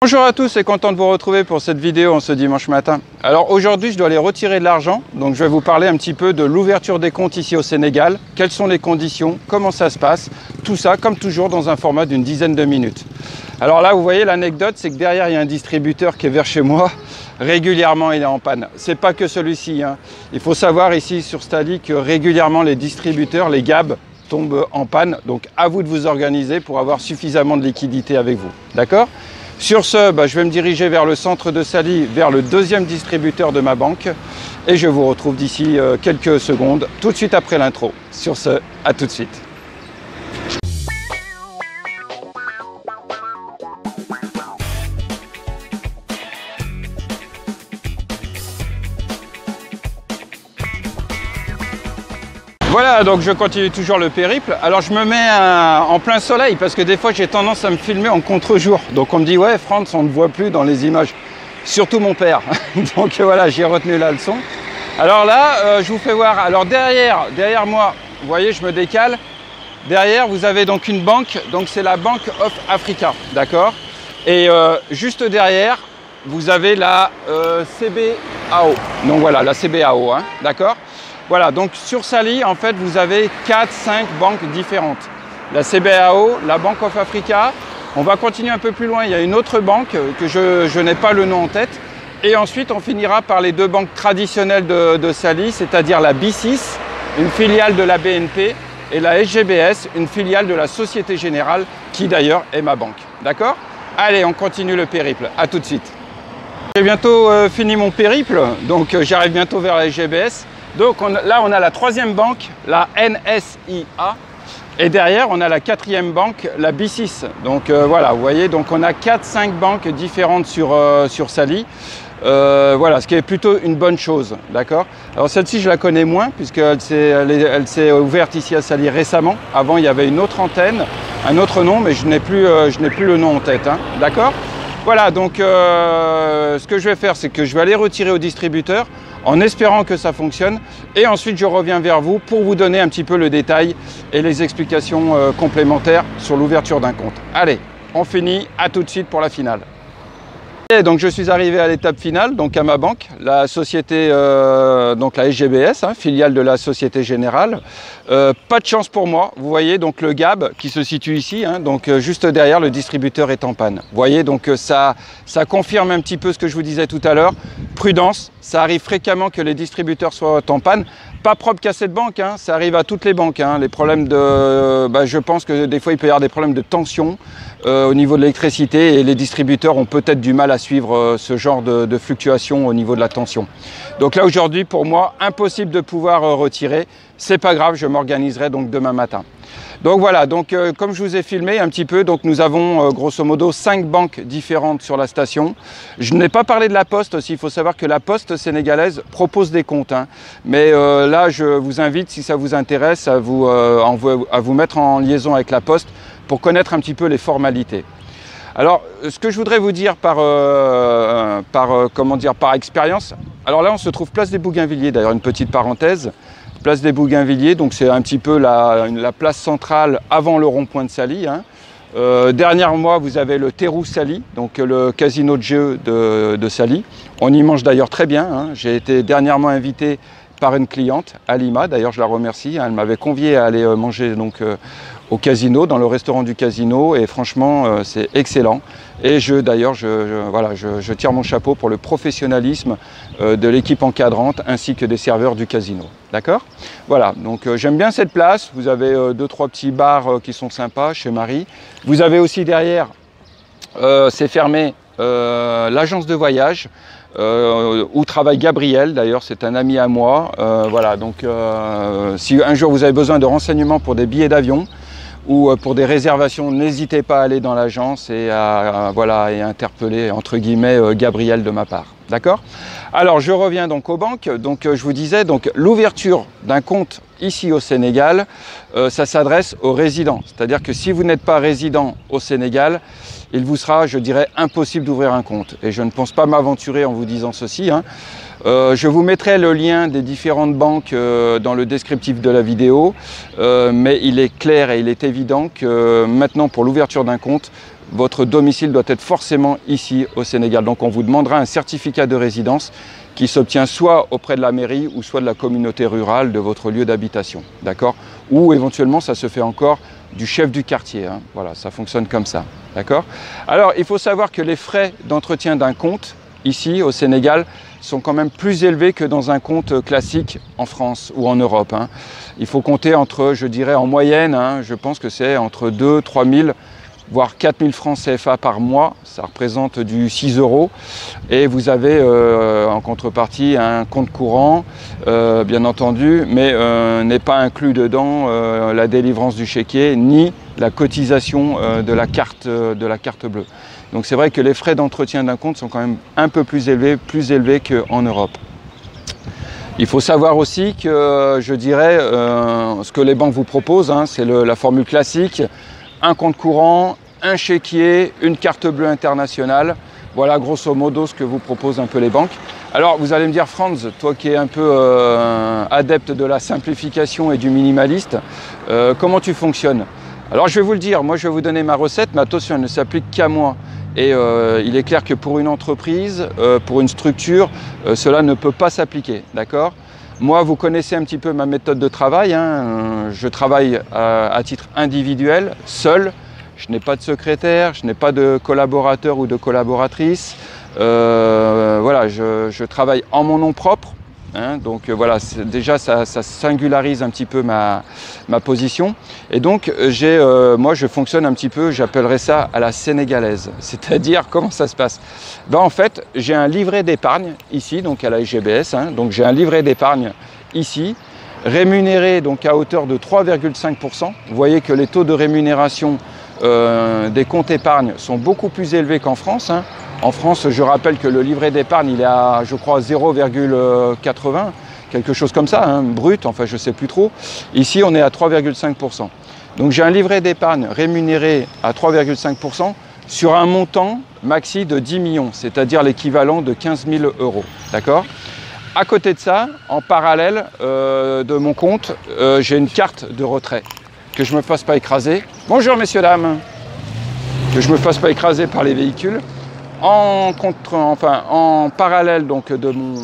Bonjour à tous et content de vous retrouver pour cette vidéo en ce dimanche matin. Alors aujourd'hui je dois aller retirer de l'argent, donc je vais vous parler un petit peu de l'ouverture des comptes ici au Sénégal, quelles sont les conditions, comment ça se passe, tout ça comme toujours dans un format d'une dizaine de minutes. Alors là vous voyez l'anecdote, c'est que derrière il y a un distributeur qui est vers chez moi, régulièrement il est en panne. C'est pas que celui-ci, hein. Il faut savoir ici sur Stali que régulièrement les distributeurs, les GAB, tombent en panne, donc à vous de vous organiser pour avoir suffisamment de liquidité avec vous, d'accord ? Sur ce, je vais me diriger vers le centre de Stali, vers le deuxième distributeur de ma banque et je vous retrouve d'ici quelques secondes, tout de suite après l'intro. Sur ce, à tout de suite. Voilà, donc je continue toujours le périple. Alors je me mets en plein soleil parce que des fois j'ai tendance à me filmer en contre-jour. Donc on me dit ouais Franz, on ne voit plus dans les images. Surtout mon père. Donc voilà, j'ai retenu la leçon. Alors là, je vous fais voir. Alors derrière moi, vous voyez, je me décale. Derrière, vous avez donc une banque. Donc c'est la Bank of Africa, d'accord. Et juste derrière, vous avez la CBAO. Donc voilà, la CBAO, hein, d'accord. Voilà, donc sur Stali, en fait, vous avez 4-5 banques différentes. La CBAO, la Bank of Africa. On va continuer un peu plus loin. Il y a une autre banque que je n'ai pas le nom en tête. Et ensuite, on finira par les deux banques traditionnelles de Stali, c'est-à-dire la B6, une filiale de la BNP, et la SGBS, une filiale de la Société Générale, qui d'ailleurs est ma banque. D'accord? Allez, on continue le périple. À tout de suite. J'ai bientôt fini mon périple, donc j'arrive bientôt vers la SGBS. Donc là, on a la troisième banque, la NSIA, et derrière, on a la quatrième banque, la B6. Donc voilà, vous voyez, donc on a 4-5 banques différentes sur Stali. Voilà, ce qui est plutôt une bonne chose, d'accord. Alors celle-ci, je la connais moins, puisqu'elle s'est ouverte ici à Stali récemment. Avant, il y avait une autre antenne, un autre nom, mais je n'ai plus le nom en tête, hein, d'accord. Voilà, donc ce que je vais faire, c'est que je vais aller retirer au distributeur, en espérant que ça fonctionne. Et ensuite, je reviens vers vous pour vous donner un petit peu le détail et les explications complémentaires sur l'ouverture d'un compte. Allez, on finit. À tout de suite pour la finale. Et donc, je suis arrivé à l'étape finale, donc à ma banque, la société, donc la SGBS, hein, filiale de la Société Générale. Pas de chance pour moi. Vous voyez donc le GAB qui se situe ici, hein, donc juste derrière, le distributeur est en panne. Vous voyez, donc ça confirme un petit peu ce que je vous disais tout à l'heure. Prudence, ça arrive fréquemment que les distributeurs soient en panne. Pas propre qu'à cette banque, hein, ça arrive à toutes les banques. Hein. Les problèmes de, je pense que des fois il peut y avoir des problèmes de tension au niveau de l'électricité et les distributeurs ont peut-être du mal à suivre ce genre de fluctuations au niveau de la tension. Donc là aujourd'hui pour moi impossible de pouvoir retirer. C'est pas grave, je m'organiserai donc demain matin. Donc voilà, donc comme je vous ai filmé un petit peu, donc nous avons grosso modo 5 banques différentes sur la station. Je n'ai pas parlé de la Poste aussi, il faut savoir que la Poste sénégalaise propose des comptes. Hein. Mais là, je vous invite, si ça vous intéresse, à vous mettre en liaison avec la Poste pour connaître un petit peu les formalités. Alors, ce que je voudrais vous dire par expérience, alors là, on se trouve place des Bougainvilliers, d'ailleurs, une petite parenthèse. Place des Bougainvilliers, donc c'est un petit peu la place centrale avant le rond-point de Stali. Hein. Dernièrement, vous avez le Terrou Stali, donc le casino de jeu de Stali. On y mange d'ailleurs très bien. Hein. J'ai été dernièrement invité par une cliente, Alima, d'ailleurs je la remercie. Hein. Elle m'avait convié à aller manger donc, au casino, dans le restaurant du casino, et franchement c'est excellent. Et d'ailleurs je tire mon chapeau pour le professionnalisme de l'équipe encadrante ainsi que des serveurs du casino. D'accord? Voilà, donc j'aime bien cette place. Vous avez 2-3 petits bars qui sont sympas chez Marie. Vous avez aussi derrière, c'est fermé, l'agence de voyage où travaille Gabriel, d'ailleurs c'est un ami à moi. Voilà, donc si un jour vous avez besoin de renseignements pour des billets d'avion ou pour des réservations, n'hésitez pas à aller dans l'agence et à interpeller entre guillemets Gabriel de ma part. D'accord? Alors je reviens donc aux banques. Donc je vous disais, donc l'ouverture d'un compte ici au Sénégal, ça s'adresse aux résidents. C'est-à-dire que si vous n'êtes pas résident au Sénégal, il vous sera, je dirais, impossible d'ouvrir un compte. Et je ne pense pas m'aventurer en vous disant ceci, hein. Je vous mettrai le lien des différentes banques dans le descriptif de la vidéo, mais il est clair et il est évident que maintenant pour l'ouverture d'un compte, votre domicile doit être forcément ici au Sénégal. Donc on vous demandera un certificat de résidence qui s'obtient soit auprès de la mairie ou soit de la communauté rurale de votre lieu d'habitation, d'accord? Ou éventuellement ça se fait encore du chef du quartier, hein. Voilà, ça fonctionne comme ça, d'accord? Alors il faut savoir que les frais d'entretien d'un compte ici au Sénégal sont quand même plus élevés que dans un compte classique en France ou en Europe, hein. Il faut compter entre, je dirais en moyenne, hein, je pense que c'est entre 2 3 000 voire 4 000 francs CFA par mois, ça représente du 6 €. Et vous avez en contrepartie un compte courant, bien entendu, mais n'est pas inclus dedans la délivrance du chéquier ni la cotisation de la carte bleue. Donc c'est vrai que les frais d'entretien d'un compte sont quand même un peu plus élevés qu'en Europe. Il faut savoir aussi que, je dirais, ce que les banques vous proposent, hein, c'est la formule classique. Un compte courant, un chéquier, une carte bleue internationale. Voilà grosso modo ce que vous proposent un peu les banques. Alors vous allez me dire, Franz, toi qui es un peu adepte de la simplification et du minimaliste, comment tu fonctionnes? Alors je vais vous le dire, moi je vais vous donner ma recette, mais attention, elle ne s'applique qu'à moi. Et il est clair que pour une entreprise, pour une structure, cela ne peut pas s'appliquer, d'accord? Moi, vous connaissez un petit peu ma méthode de travail, hein. Je travaille à titre individuel, seul. Je n'ai pas de secrétaire, je n'ai pas de collaborateur ou de collaboratrice. Voilà, je travaille en mon nom propre, hein. Donc voilà, déjà ça singularise un petit peu ma position. Et donc moi je fonctionne un petit peu, j'appellerais ça à la sénégalaise. C'est-à-dire, comment ça se passe? Ben, en fait, j'ai un livret d'épargne ici, donc à la SGBS, hein. Donc j'ai un livret d'épargne ici, rémunéré donc à hauteur de 3,5%. Vous voyez que les taux de rémunération des comptes épargne sont beaucoup plus élevés qu'en France, hein. En France, je rappelle que le livret d'épargne, il est à, je crois, 0,80, quelque chose comme ça, hein, brut, enfin je ne sais plus trop. Ici, on est à 3,5%. Donc j'ai un livret d'épargne rémunéré à 3,5% sur un montant maxi de 10 millions, c'est-à-dire l'équivalent de 15 000 €. D'accord? À côté de ça, en parallèle de mon compte, j'ai une carte de retrait, que je ne me fasse pas écraser. Bonjour messieurs, dames. Que je ne me fasse pas écraser par les véhicules. En parallèle donc de mon...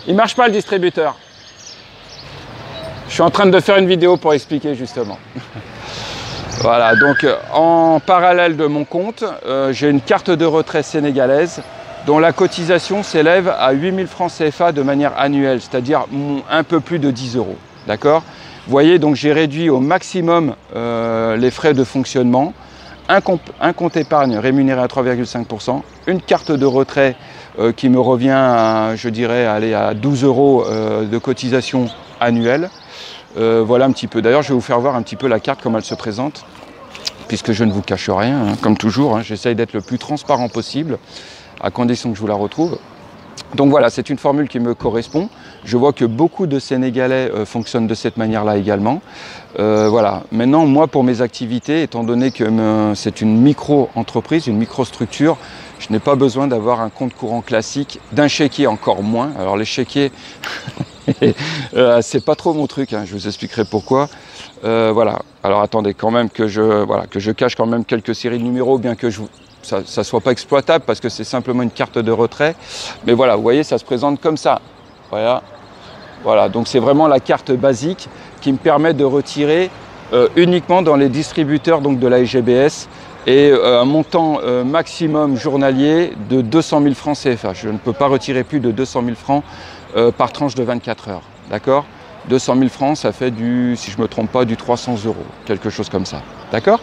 Il marche pas le distributeur. Je suis en train de faire une vidéo pour expliquer justement. Voilà, donc en parallèle de mon compte, j'ai une carte de retrait sénégalaise dont la cotisation s'élève à 8 000 francs CFA de manière annuelle, c'est-à-dire un peu plus de 10 €. D'accord? Vous voyez, donc j'ai réduit au maximum les frais de fonctionnement. Un compte épargne rémunéré à 3,5%, une carte de retrait qui me revient à, je dirais, aller à 12 € de cotisation annuelle. Voilà un petit peu. D'ailleurs, je vais vous faire voir un petit peu la carte, comment elle se présente, puisque je ne vous cache rien, hein, comme toujours, hein, j'essaye d'être le plus transparent possible, à condition que je vous la retrouve. Donc voilà, c'est une formule qui me correspond. Je vois que beaucoup de Sénégalais fonctionnent de cette manière-là également. Voilà. Maintenant, moi, pour mes activités, étant donné que c'est une micro-entreprise, une micro-structure, je n'ai pas besoin d'avoir un compte courant classique, d'un chéquier encore moins. Alors les chéquiers, c'est pas trop mon truc, hein, je vous expliquerai pourquoi. Voilà. Alors attendez quand même que je cache quand même quelques séries de numéros, bien que ça ne soit pas exploitable parce que c'est simplement une carte de retrait. Mais voilà, vous voyez, ça se présente comme ça. Voilà. Voilà, donc c'est vraiment la carte basique qui me permet de retirer uniquement dans les distributeurs donc, de la SGBS et un montant maximum journalier de 200 000 francs CFA. Je ne peux pas retirer plus de 200 000 francs par tranche de 24 heures. D'accord? 200 000 francs, ça fait du, si je ne me trompe pas, du 300 €, quelque chose comme ça. D'accord?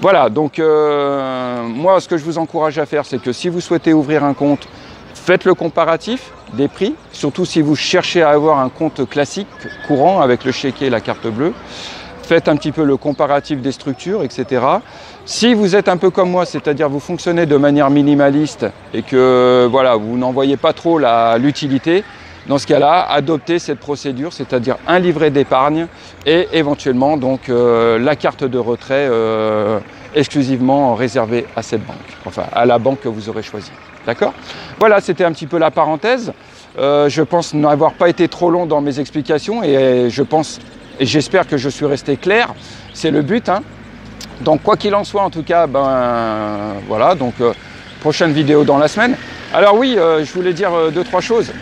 Voilà, donc moi, ce que je vous encourage à faire, c'est que si vous souhaitez ouvrir un compte, faites le comparatif des prix, surtout si vous cherchez à avoir un compte classique, courant, avec le chéquier et la carte bleue. Faites un petit peu le comparatif des structures, etc. Si vous êtes un peu comme moi, c'est-à-dire vous fonctionnez de manière minimaliste et que voilà, vous n'en voyez pas trop l'utilité, dans ce cas-là, adoptez cette procédure, c'est-à-dire un livret d'épargne et éventuellement donc la carte de retrait exclusivement réservée à cette banque, enfin à la banque que vous aurez choisie. D'accord? Voilà, c'était un petit peu la parenthèse. Je pense n'avoir pas été trop long dans mes explications et je pense et j'espère que je suis resté clair. C'est le but, hein. Donc quoi qu'il en soit, en tout cas, voilà, donc prochaine vidéo dans la semaine. Alors oui, je voulais dire 2-3 choses.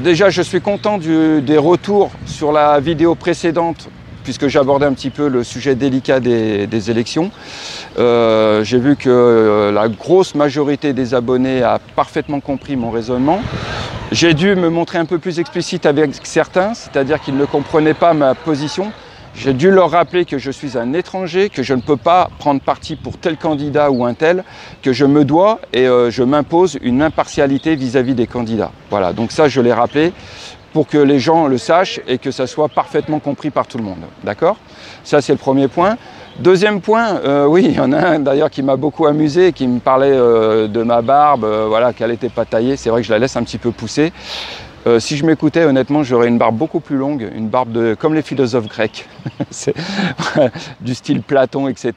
Déjà, je suis content des retours sur la vidéo précédente, puisque j'abordais un petit peu le sujet délicat des élections. J'ai vu que la grosse majorité des abonnés a parfaitement compris mon raisonnement. J'ai dû me montrer un peu plus explicite avec certains, c'est-à-dire qu'ils ne comprenaient pas ma position. J'ai dû leur rappeler que je suis un étranger, que je ne peux pas prendre parti pour tel candidat ou un tel, que je me dois et je m'impose une impartialité vis-à-vis des candidats. Voilà, donc ça je l'ai rappelé pour que les gens le sachent et que ça soit parfaitement compris par tout le monde. D'accord? Ça c'est le premier point. Deuxième point, oui, il y en a un d'ailleurs qui m'a beaucoup amusé, qui me parlait de ma barbe, voilà, qu'elle n'était pas taillée. C'est vrai que je la laisse un petit peu pousser. Si je m'écoutais, honnêtement, j'aurais une barbe beaucoup plus longue, une barbe comme les philosophes grecs, du style Platon, etc.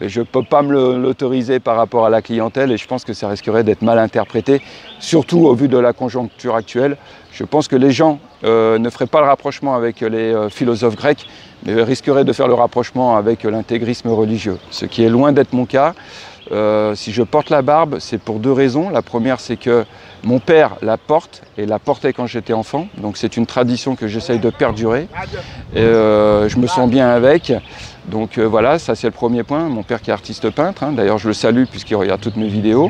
Mais je ne peux pas me l'autoriser par rapport à la clientèle et je pense que ça risquerait d'être mal interprété, surtout au vu de la conjoncture actuelle. Je pense que les gens ne feraient pas le rapprochement avec les philosophes grecs, mais risqueraient de faire le rapprochement avec l'intégrisme religieux, ce qui est loin d'être mon cas. Si je porte la barbe, c'est pour 2 raisons. La première, c'est que mon père la porte et la portait quand j'étais enfant. Donc c'est une tradition que j'essaye de perdurer. Et je me sens bien avec. Donc voilà, ça c'est le premier point. Mon père qui est artiste peintre, hein. D'ailleurs je le salue puisqu'il regarde toutes mes vidéos.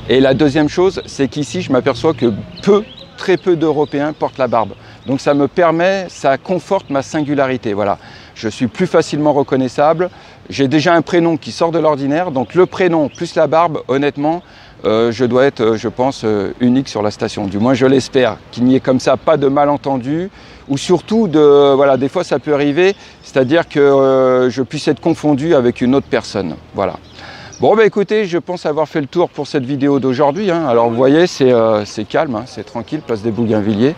Et la deuxième chose, c'est qu'ici je m'aperçois que très peu d'Européens portent la barbe. Donc ça me permet, ça conforte ma singularité. Voilà. Je suis plus facilement reconnaissable. J'ai déjà un prénom qui sort de l'ordinaire. Donc le prénom plus la barbe, honnêtement, je dois être, je pense, unique sur la station. Du moins, je l'espère, qu'il n'y ait comme ça pas de malentendu. Ou surtout, voilà, des fois ça peut arriver, c'est-à-dire que je puisse être confondu avec une autre personne. Voilà. Bon, bah écoutez, je pense avoir fait le tour pour cette vidéo d'aujourd'hui. Hein. Alors vous voyez, c'est calme, hein, c'est tranquille, place des Bougainvilliers.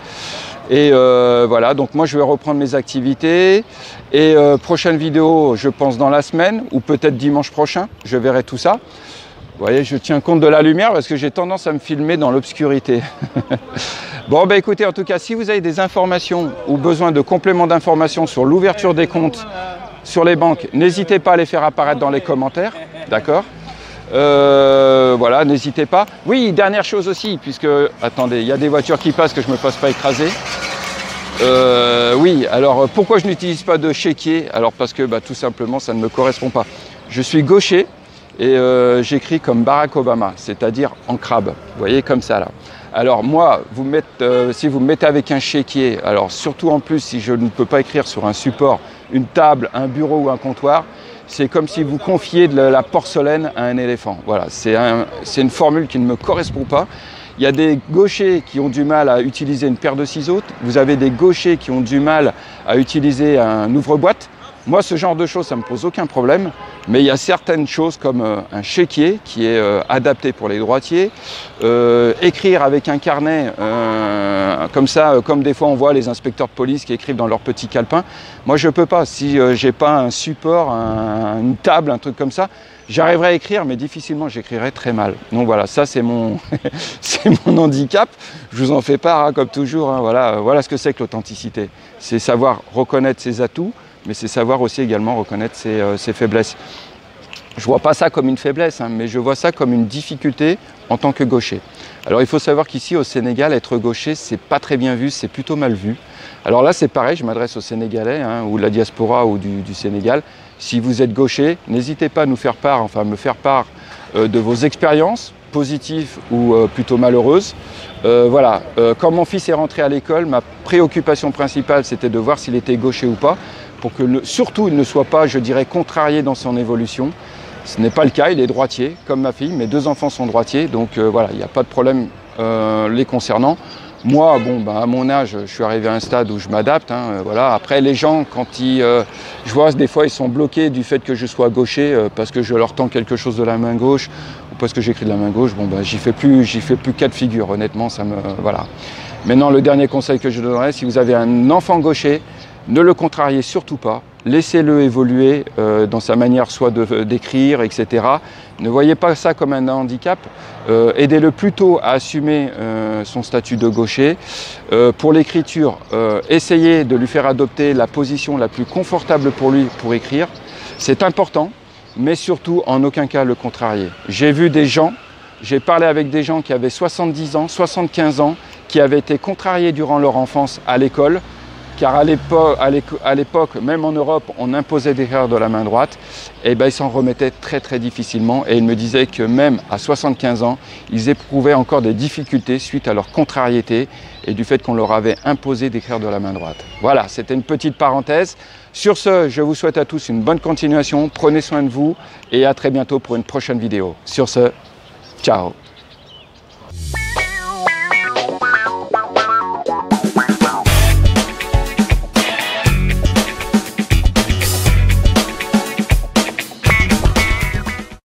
Et voilà, donc moi je vais reprendre mes activités. Et prochaine vidéo, je pense dans la semaine, ou peut-être dimanche prochain, je verrai tout ça. Vous voyez, je tiens compte de la lumière parce que j'ai tendance à me filmer dans l'obscurité. Bon, bah écoutez, en tout cas, si vous avez des informations ou besoin de compléments d'informations sur l'ouverture des comptes sur les banques, n'hésitez pas à les faire apparaître dans les commentaires, d'accord? Voilà, n'hésitez pas. Oui, dernière chose aussi, puisque, attendez, il y a des voitures qui passent que je ne me fasse pas écraser. Oui, alors pourquoi je n'utilise pas de chéquier? Alors parce que tout simplement, ça ne me correspond pas. Je suis gaucher et j'écris comme Barack Obama, c'est-à-dire en crabe. Vous voyez, comme ça là. Alors moi, si vous me mettez avec un chéquier, alors surtout en plus si je ne peux pas écrire sur un support, une table, un bureau ou un comptoir, c'est comme si vous confiez de la porcelaine à un éléphant. Voilà, c'est une formule qui ne me correspond pas. Il y a des gauchers qui ont du mal à utiliser une paire de ciseaux. Vous avez des gauchers qui ont du mal à utiliser un ouvre-boîte. Moi, ce genre de choses, ça ne me pose aucun problème. Mais il y a certaines choses comme un chéquier qui est adapté pour les droitiers. Écrire avec un carnet, comme ça, comme des fois on voit les inspecteurs de police qui écrivent dans leur petit calepin. Moi, je ne peux pas. Si je n'ai pas un support, une table, un truc comme ça, j'arriverai à écrire, mais difficilement j'écrirai très mal. Donc voilà, ça c'est mon, c'est mon handicap. Je vous en fais part, hein, comme toujours. Hein, voilà ce que c'est que l'authenticité. C'est savoir reconnaître ses atouts, mais c'est savoir aussi également reconnaître ses faiblesses. Je ne vois pas ça comme une faiblesse, hein, mais je vois ça comme une difficulté en tant que gaucher. Alors il faut savoir qu'ici au Sénégal, être gaucher, c'est pas très bien vu, c'est plutôt mal vu. Alors là c'est pareil, je m'adresse aux Sénégalais, hein, ou de la diaspora ou du Sénégal. Si vous êtes gaucher, n'hésitez pas à nous faire part, enfin me faire part de vos expériences, positives ou plutôt malheureuses. Voilà, quand mon fils est rentré à l'école, ma préoccupation principale c'était de voir s'il était gaucher ou pas, pour que surtout il ne soit pas, je dirais, contrarié dans son évolution. Ce n'est pas le cas, il est droitier, comme ma fille. Mes 2 enfants sont droitiers, donc voilà, il n'y a pas de problème les concernant. Moi, bon, à mon âge, je suis arrivé à un stade où je m'adapte. Hein, voilà. Après, les gens, quand je vois des fois, ils sont bloqués du fait que je sois gaucher parce que je leur tends quelque chose de la main gauche ou parce que j'écris de la main gauche. Bon, j'y fais plus cas de figure. Honnêtement, voilà. Maintenant, le dernier conseil que je donnerais, si vous avez un enfant gaucher, ne le contrariez surtout pas. Laissez-le évoluer dans sa manière soit d'écrire, etc. Ne voyez pas ça comme un handicap. Aidez-le plutôt à assumer son statut de gaucher. Pour l'écriture, essayez de lui faire adopter la position la plus confortable pour lui pour écrire. C'est important, mais surtout en aucun cas le contrarier. J'ai vu des gens, j'ai parlé avec des gens qui avaient 70 ans, 75 ans, qui avaient été contrariés durant leur enfance à l'école, car à l'époque, même en Europe, on imposait d'écrire de la main droite, et ben ils s'en remettaient très difficilement, et ils me disaient que même à 75 ans, ils éprouvaient encore des difficultés suite à leur contrariété et du fait qu'on leur avait imposé d'écrire de la main droite. Voilà, c'était une petite parenthèse. Sur ce, je vous souhaite à tous une bonne continuation, prenez soin de vous et à très bientôt pour une prochaine vidéo. Sur ce, ciao!